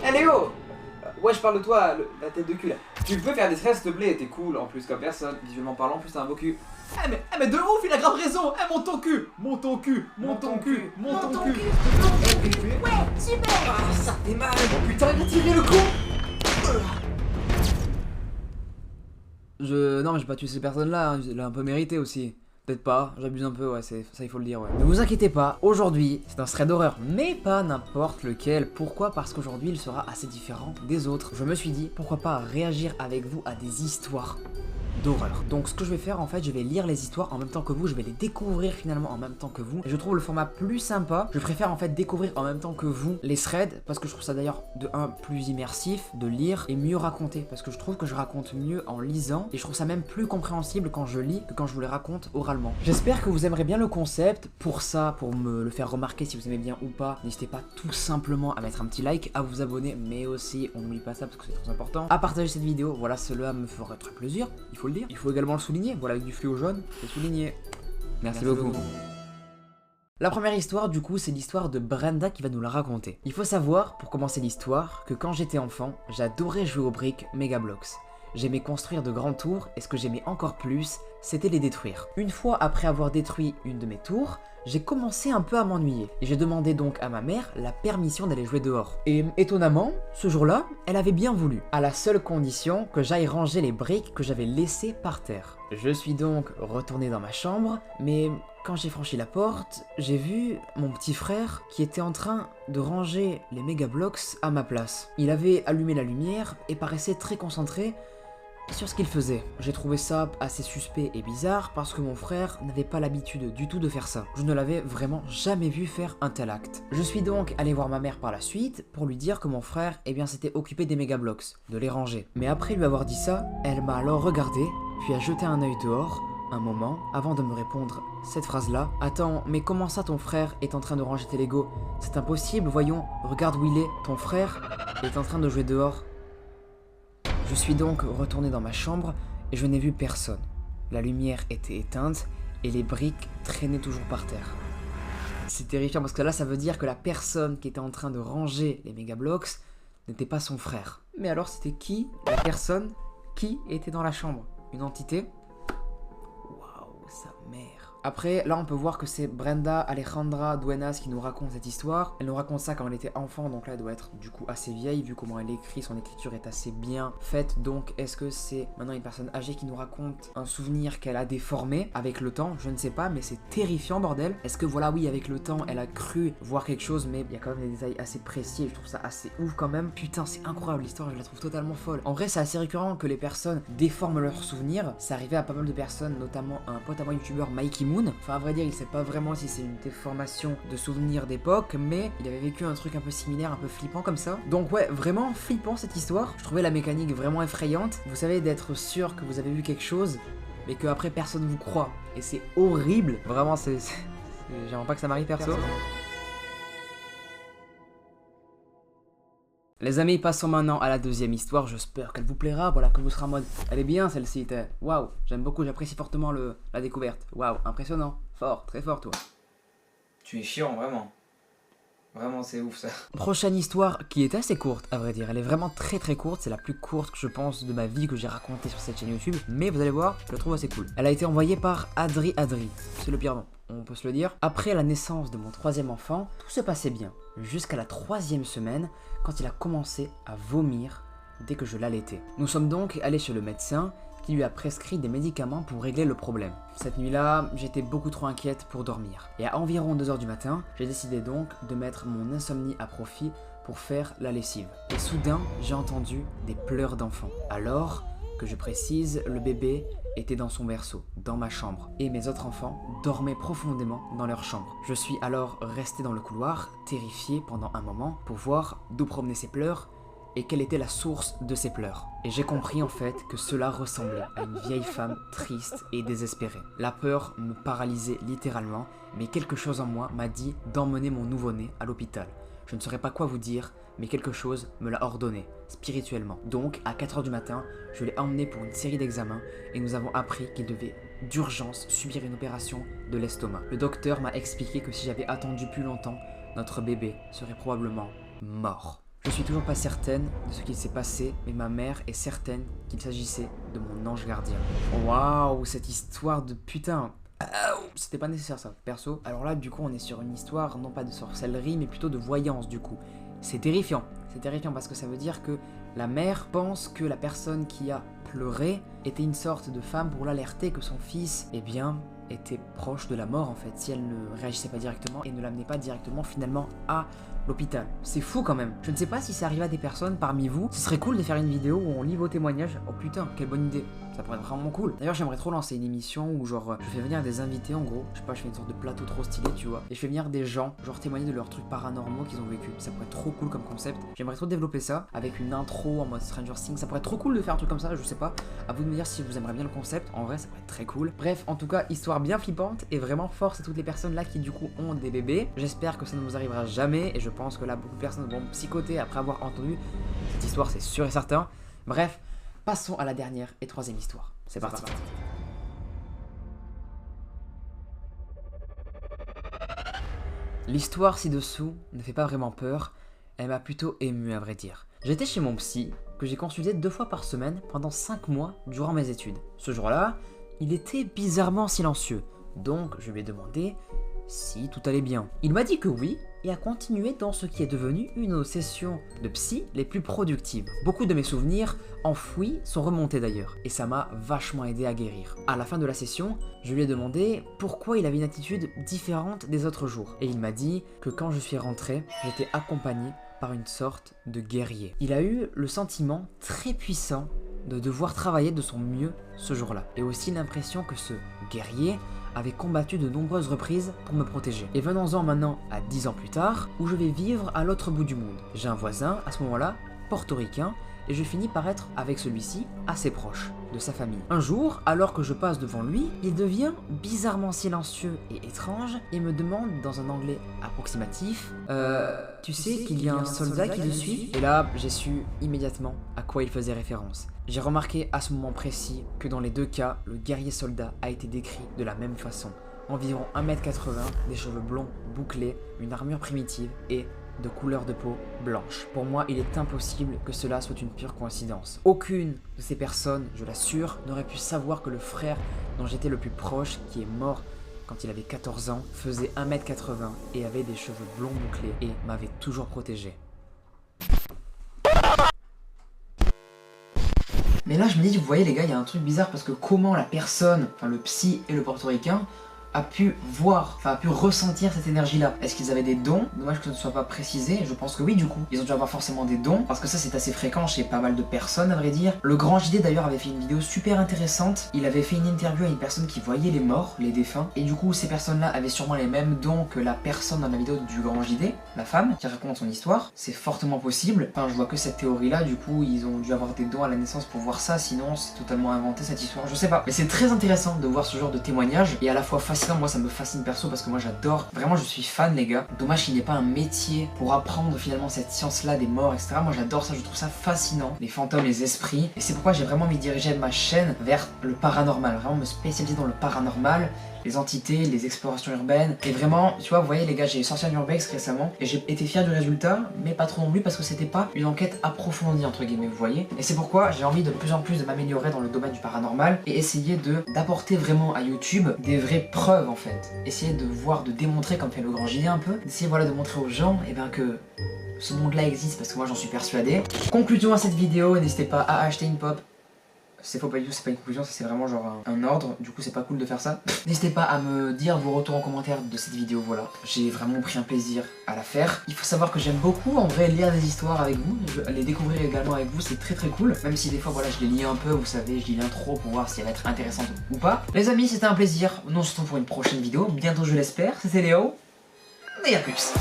Eh Léo! Ouais, je parle de toi, la tête de cul là. Tu peux faire des tresses s'il te plaît, t'es cool en plus comme personne, visuellement parlant, en plus t'as un beau cul. Mais de ouf, il a grave raison. Monte ton cul. Monte ton cul. Monte ton cul. Monte ton cul. Ouais, super. Ah, ça fait mal! Oh putain, il a tiré le con! Non mais j'ai pas tué ces personnes-là, hein. Il a un peu mérité aussi. Peut-être pas, j'abuse un peu, ouais, ça il faut le dire, ouais. Ne vous inquiétez pas, aujourd'hui, c'est un thread d'horreur, mais pas n'importe lequel. Pourquoi? Parce qu'aujourd'hui, il sera assez différent des autres. Je me suis dit, pourquoi pas réagir avec vous à des histoires d'horreur. Donc ce que je vais faire en fait, je vais lire les histoires en même temps que vous, je vais les découvrir finalement en même temps que vous. Et je trouve le format plus sympa. Je préfère en fait découvrir en même temps que vous les threads parce que je trouve ça d'ailleurs de un plus immersif de lire et mieux raconter parce que je trouve que je raconte mieux en lisant et je trouve ça même plus compréhensible quand je lis que quand je vous les raconte oralement. J'espère que vous aimerez bien le concept. Pour ça, pour me le faire remarquer si vous aimez bien ou pas, n'hésitez pas tout simplement à mettre un petit like, à vous abonner, mais aussi, on n'oublie pas ça parce que c'est très important, à partager cette vidéo. Voilà, cela me ferait très plaisir, il faut le dire. Il faut également le souligner, voilà, avec du fluo jaune, c'est souligné. Merci beaucoup. La première histoire, du coup, c'est l'histoire de Brenda qui va nous la raconter. Il faut savoir, pour commencer l'histoire, que quand j'étais enfant, j'adorais jouer aux briques Megablox. J'aimais construire de grands tours, et ce que j'aimais encore plus, c'était les détruire. Une fois après avoir détruit une de mes tours, j'ai commencé un peu à m'ennuyer, et j'ai demandé donc à ma mère la permission d'aller jouer dehors. Et étonnamment, ce jour-là, elle avait bien voulu, à la seule condition que j'aille ranger les briques que j'avais laissées par terre. Je suis donc retourné dans ma chambre, mais quand j'ai franchi la porte, j'ai vu mon petit frère qui était en train de ranger les Megablox à ma place. Il avait allumé la lumière et paraissait très concentré sur ce qu'il faisait. J'ai trouvé ça assez suspect et bizarre parce que mon frère n'avait pas l'habitude du tout de faire ça. Je ne l'avais vraiment jamais vu faire un tel acte. Je suis donc allé voir ma mère par la suite pour lui dire que mon frère s'était occupé des Megablox, de les ranger. Mais après lui avoir dit ça, elle m'a alors regardé, puis a jeté un œil dehors, un moment, avant de me répondre cette phrase-là. Attends, mais comment ça ton frère est en train de ranger tes Lego? C'est impossible, voyons, regarde où il est. Ton frère est en train de jouer dehors. Je suis donc retourné dans ma chambre et je n'ai vu personne. La lumière était éteinte et les briques traînaient toujours par terre. C'est terrifiant parce que là ça veut dire que la personne qui était en train de ranger les Megablox n'était pas son frère. Mais alors c'était qui la personne qui était dans la chambre? Une entité? Waouh, sa mère. Après, là on peut voir que c'est Brenda Alejandra Duenas qui nous raconte cette histoire. Elle nous raconte ça quand elle était enfant, donc là elle doit être du coup assez vieille vu comment elle écrit, son écriture est assez bien faite. Donc est-ce que c'est maintenant une personne âgée qui nous raconte un souvenir qu'elle a déformé avec le temps? Je ne sais pas, mais c'est terrifiant bordel. Est-ce que voilà, oui, avec le temps elle a cru voir quelque chose, mais il y a quand même des détails assez précis et je trouve ça assez ouf quand même. Putain, c'est incroyable l'histoire, je la trouve totalement folle. En vrai c'est assez récurrent que les personnes déforment leurs souvenirs. Ça arrivait à pas mal de personnes, notamment un pote à moi youtubeur Mikey Moon. Enfin à vrai dire il sait pas vraiment si c'est une déformation de souvenirs d'époque, mais il avait vécu un truc un peu similaire, un peu flippant comme ça. Donc ouais, vraiment flippant cette histoire. Je trouvais la mécanique vraiment effrayante. Vous savez, d'être sûr que vous avez vu quelque chose mais que après personne vous croit. Et c'est horrible. Vraiment j'aimerais pas que ça m'arrive perso. Les amis, passons maintenant à la deuxième histoire, j'espère qu'elle vous plaira, voilà, que vous serez en mode, elle est bien celle-ci, waouh, j'aime beaucoup, j'apprécie fortement la découverte, waouh, impressionnant, fort, très fort toi. Tu es chiant, vraiment. Vraiment, c'est ouf ça. Prochaine histoire qui est assez courte, à vrai dire, elle est vraiment très courte, c'est la plus courte que je pense de ma vie que j'ai racontée sur cette chaîne YouTube, mais vous allez voir, je la trouve assez cool. Elle a été envoyée par Adri, c'est le pire nom, on peut se le dire. Après la naissance de mon troisième enfant, tout se passait bien, jusqu'à la 3e semaine, quand il a commencé à vomir dès que je l'allaitais. Nous sommes donc allés chez le médecin qui lui a prescrit des médicaments pour régler le problème. Cette nuit-là, j'étais beaucoup trop inquiète pour dormir. Et à environ 2 h du matin, j'ai décidé donc de mettre mon insomnie à profit pour faire la lessive. Et soudain, j'ai entendu des pleurs d'enfant. Alors que je précise, le bébé était dans son berceau, dans ma chambre, et mes autres enfants dormaient profondément dans leur chambre. Je suis alors resté dans le couloir, terrifié pendant un moment, pour voir d'où provenaient ces pleurs et quelle était la source de ces pleurs. Et j'ai compris en fait que cela ressemblait à une vieille femme triste et désespérée. La peur me paralysait littéralement, mais quelque chose en moi m'a dit d'emmener mon nouveau-né à l'hôpital. Je ne saurais pas quoi vous dire, mais quelque chose me l'a ordonné, spirituellement. Donc, à 4 h du matin, je l'ai emmené pour une série d'examens et nous avons appris qu'il devait d'urgence subir une opération de l'estomac. Le docteur m'a expliqué que si j'avais attendu plus longtemps, notre bébé serait probablement mort. Je suis toujours pas certaine de ce qu'il s'est passé, mais ma mère est certaine qu'il s'agissait de mon ange gardien. Waouh, cette histoire de putain. C'était pas nécessaire ça, perso. Alors là, du coup, on est sur une histoire, non pas de sorcellerie, mais plutôt de voyance, du coup. C'est terrifiant parce que ça veut dire que la mère pense que la personne qui a pleuré était une sorte de femme pour l'alerter que son fils, eh bien, était proche de la mort en fait, si elle ne réagissait pas directement et ne l'amenait pas directement finalement à l'hôpital. C'est fou quand même. Je ne sais pas si ça arrive à des personnes parmi vous. Ce serait cool de faire une vidéo où on lit vos témoignages. Oh putain, quelle bonne idée. Ça pourrait être vraiment cool. D'ailleurs, j'aimerais trop lancer une émission où genre je fais venir des invités en gros. Je sais pas, je fais une sorte de plateau trop stylé, tu vois. Et je fais venir des gens, genre témoigner de leurs trucs paranormaux qu'ils ont vécu. Ça pourrait être trop cool comme concept. J'aimerais trop développer ça avec une intro en mode Stranger Things. Ça pourrait être trop cool de faire un truc comme ça, je sais pas. À vous de me dire si vous aimeriez bien le concept. En vrai, ça pourrait être très cool. Bref, en tout cas, histoire bien flippante et vraiment force à toutes les personnes là qui du coup ont des bébés. J'espère que ça ne vous arrivera jamais et je pense que là, beaucoup de personnes vont psychoter après avoir entendu cette histoire, c'est sûr et certain. Bref, passons à la dernière et troisième histoire. C'est parti. L'histoire ci-dessous ne fait pas vraiment peur, elle m'a plutôt ému à vrai dire. J'étais chez mon psy, que j'ai consulté 2 fois par semaine pendant 5 mois durant mes études. Ce jour-là, il était bizarrement silencieux, donc je lui ai demandé si tout allait bien. Il m'a dit que oui, et a continué dans ce qui est devenu une de nos sessions de psy les plus productives. Beaucoup de mes souvenirs enfouis sont remontés d'ailleurs, et ça m'a vachement aidé à guérir. À la fin de la session, je lui ai demandé pourquoi il avait une attitude différente des autres jours, et il m'a dit que quand je suis rentré, j'étais accompagné par une sorte de guerrier. Il a eu le sentiment très puissant de devoir travailler de son mieux ce jour-là, et aussi l'impression que ce guerrier avait combattu de nombreuses reprises pour me protéger. Et venons-en maintenant à 10 ans plus tard, où je vais vivre à l'autre bout du monde. J'ai un voisin, à ce moment-là, portoricain, et je finis par être, avec celui-ci, assez proche de sa famille. Un jour, alors que je passe devant lui, il devient bizarrement silencieux et étrange, et me demande dans un anglais approximatif « Tu sais qu'il y a un soldat qui le suit ?» Et là, j'ai su immédiatement à quoi il faisait référence. J'ai remarqué à ce moment précis que dans les 2 cas, le guerrier soldat a été décrit de la même façon. Environ 1m80, des cheveux blonds bouclés, une armure primitive et de couleur de peau blanche. Pour moi, il est impossible que cela soit une pure coïncidence. Aucune de ces personnes, je l'assure, n'aurait pu savoir que le frère dont j'étais le plus proche, qui est mort quand il avait 14 ans, faisait 1m80 et avait des cheveux blonds bouclés et m'avait toujours protégé. Mais là, je me dis, vous voyez les gars, il y a un truc bizarre parce que comment la personne, enfin le psy et le portoricain, a pu voir, enfin a pu ressentir cette énergie-là. Est-ce qu'ils avaient des dons? Dommage que ce ne soit pas précisé, je pense que oui du coup. Ils ont dû avoir forcément des dons, parce que ça c'est assez fréquent chez pas mal de personnes à vrai dire. Le Grand JD d'ailleurs avait fait une vidéo super intéressante, il avait fait une interview à une personne qui voyait les morts, les défunts, et du coup ces personnes-là avaient sûrement les mêmes dons que la personne dans la vidéo du Grand JD, la femme, qui raconte son histoire. C'est fortement possible, enfin je vois que cette théorie-là, du coup ils ont dû avoir des dons à la naissance pour voir ça, sinon c'est totalement inventé cette histoire, je sais pas. Mais c'est très intéressant de voir ce genre de témoignage, et à la fois fascinant. Moi ça me fascine perso parce que moi j'adore, vraiment je suis fan les gars. Dommage qu'il n'y ait pas un métier pour apprendre finalement cette science là des morts etc. Moi j'adore ça, je trouve ça fascinant, les fantômes, les esprits, et c'est pourquoi j'ai vraiment envie de diriger ma chaîne vers le paranormal, vraiment me spécialiser dans le paranormal, les entités, les explorations urbaines. Et vraiment, tu vois, vous voyez les gars, j'ai sorti un urbex récemment et j'ai été fier du résultat, mais pas trop non plus parce que c'était pas une enquête approfondie entre guillemets, vous voyez. Et c'est pourquoi j'ai envie de plus en plus de m'améliorer dans le domaine du paranormal et essayer d'apporter vraiment à YouTube des vraies preuves en fait. Essayer de voir, de démontrer comme fait le Grand JD un peu, d'essayer voilà de montrer aux gens et ben que ce monde-là existe parce que moi j'en suis persuadé. Conclusion à cette vidéo, n'hésitez pas à acheter une pop. C'est faux pas du tout, c'est pas une conclusion, c'est vraiment genre un ordre, du coup c'est pas cool de faire ça. N'hésitez pas à me dire vos retours en commentaire de cette vidéo, voilà. J'ai vraiment pris un plaisir à la faire. Il faut savoir que j'aime beaucoup en vrai lire des histoires avec vous, les découvrir également avec vous, c'est très très cool. Même si des fois voilà je les lis un peu, vous savez, je lis l'intro pour voir si elle va être intéressante ou pas. Les amis, c'était un plaisir, on se retrouve pour une prochaine vidéo, bientôt je l'espère, c'était Léo, et à plus.